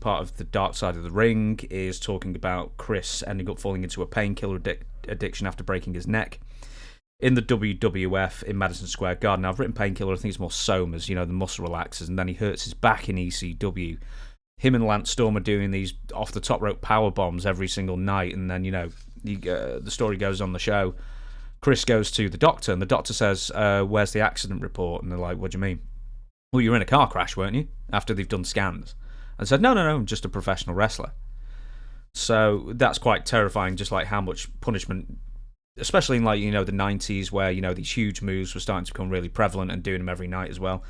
part of the Dark Side of the Ring is talking about Chris ending up falling into a painkiller addiction after breaking his neck. In the WWF in Madison Square Garden, I've written painkiller, I think it's more Somas, the muscle relaxers, and then he hurts his back in ECW. Him and Lance Storm are doing these off-the-top rope power bombs every single night, and then, the story goes on the show. Chris goes to the doctor, and the doctor says, where's the accident report? And they're like, what do you mean? Well, you were in a car crash, weren't you? After they've done scans. And said, no, I'm just a professional wrestler. So that's quite terrifying, just like how much punishment, especially in the 90s where, these huge moves were starting to become really prevalent and doing them every night as well.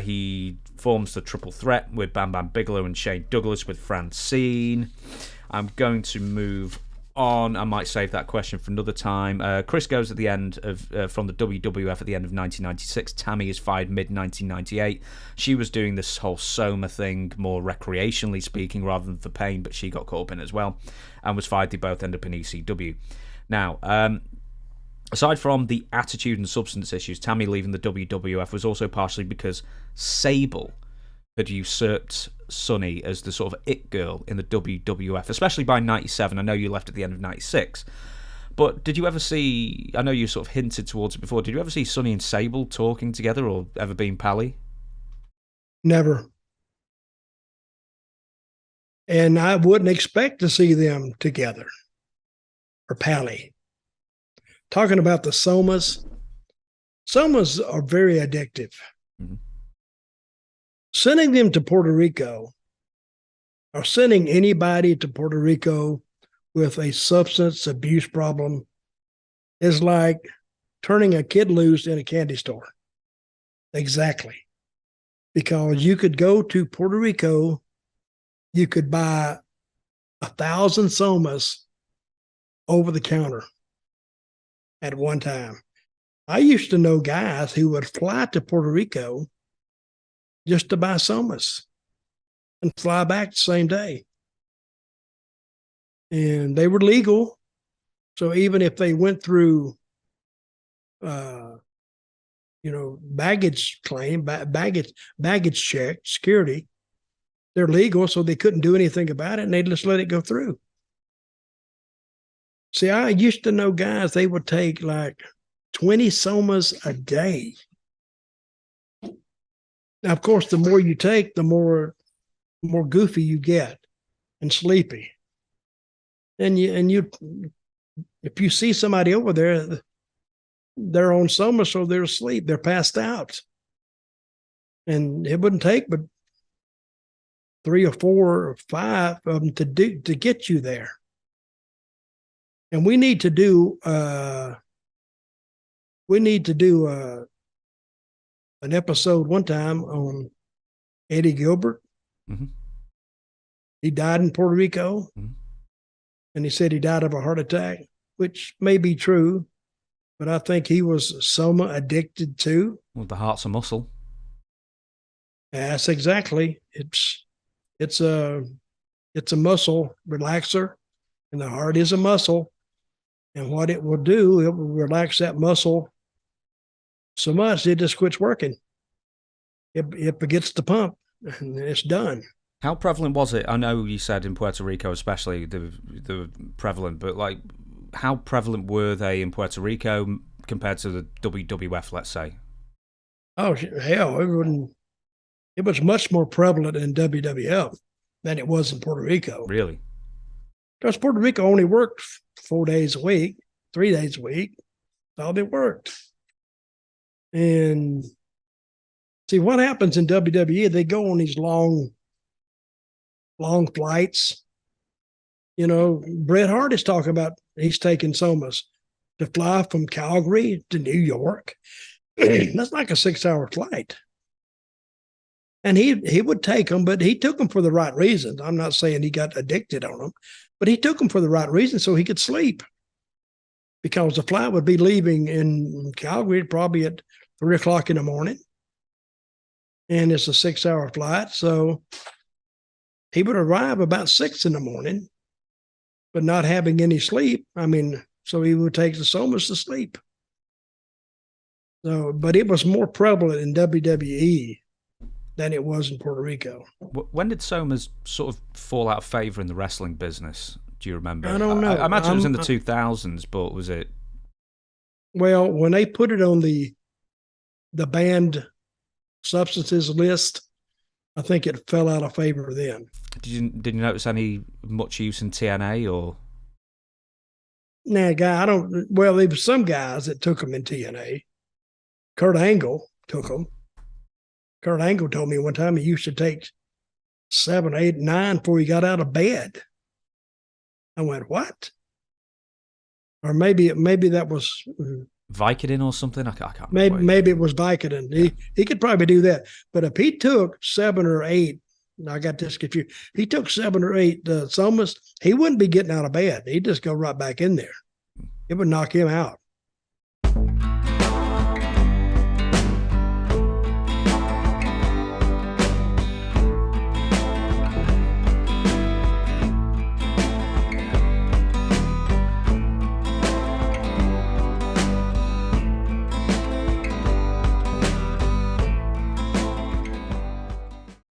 He forms the triple threat with Bam Bam Bigelow and Shane Douglas with Francine. I'm going to move on. I might save that question for another time. Chris goes at the end of from the WWF at the end of 1996. Tammy is fired mid-1998. She was doing this whole Soma thing more recreationally speaking rather than for pain, but she got caught up in it as well and was fired. They both end up in ECW. Now, aside from the attitude and substance issues, Tammy leaving the WWF was also partially because Sable had usurped Sunny as the sort of it girl in the WWF, especially by 97. I know you left at the end of 96. But did you ever see, I know you sort of hinted towards it before, did you ever see Sunny and Sable talking together or ever being pally? Never. And I wouldn't expect to see them together or pally. Talking about the Somas are very addictive. Mm-hmm. Sending them to Puerto Rico or sending anybody to Puerto Rico with a substance abuse problem is like turning a kid loose in a candy store. Exactly. Because you could go to Puerto Rico, you could buy 1,000 Somas over the counter at one time. I used to know guys who would fly to Puerto Rico just to buy Somas and fly back the same day. And they were legal. So even if they went through, baggage claim, baggage check, security, they're legal, so they couldn't do anything about it, and they'd just let it go through. See, I used to know guys, they would take like 20 Somas a day. Now, of course, the more you take, the more goofy you get and sleepy. And if you see somebody over there, they're on Soma, so they're asleep, they're passed out. And it wouldn't take but 3 or 4 or 5 of them to get you there. And we need to do an episode one time on Eddie Gilbert. Mm-hmm. He died in Puerto Rico. Mm-hmm. And he said he died of a heart attack, which may be true, but I think he was Soma addicted too. Well, the heart's a muscle. Yes, exactly. It's a muscle relaxer, and the heart is a muscle. And what it will do, it will relax that muscle so much it just quits working. It begins to pump, and it's done. How prevalent was it? I know you said in Puerto Rico especially the prevalent, but like how prevalent were they in Puerto Rico compared to the WWF, let's say? Oh, hell, it was much more prevalent in WWF than it was in Puerto Rico. Really? Because Puerto Rico only worked 4 days a week, 3 days a week. That's all they worked. And see, what happens in WWE, they go on these long flights. Bret Hart is talking about he's taking Somas to fly from Calgary to New York. That's like a 6-hour flight. And he would take them, but he took them for the right reasons. I'm not saying he got addicted on them, but he took them for the right reasons so he could sleep. Because the flight would be leaving in Calgary probably at 3 o'clock in the morning. And it's a 6-hour flight. So he would arrive about 6 in the morning, but not having any sleep. So he would take the Somas to sleep. So, but it was more prevalent in WWE than it was in Puerto Rico. When did Somas sort of fall out of favor in the wrestling business? Do you remember? I don't know. I imagine it was in the 2000s, but was it? Well, when they put it on the banned substances list, I think it fell out of favor then. Did you notice any much use in TNA or? Nah, guy, I don't. Well, there was some guys that took them in TNA. Kurt Angle took them. Kurt Angle told me one time he used to take 7, 8, 9 before he got out of bed. I went, what? Or maybe that was Vicodin or something. I can't. Maybe it was Vicodin. He could probably do that. But if he took 7 or 8, I got this confused. He took 7 or 8 Somas, he wouldn't be getting out of bed. He'd just go right back in there. It would knock him out.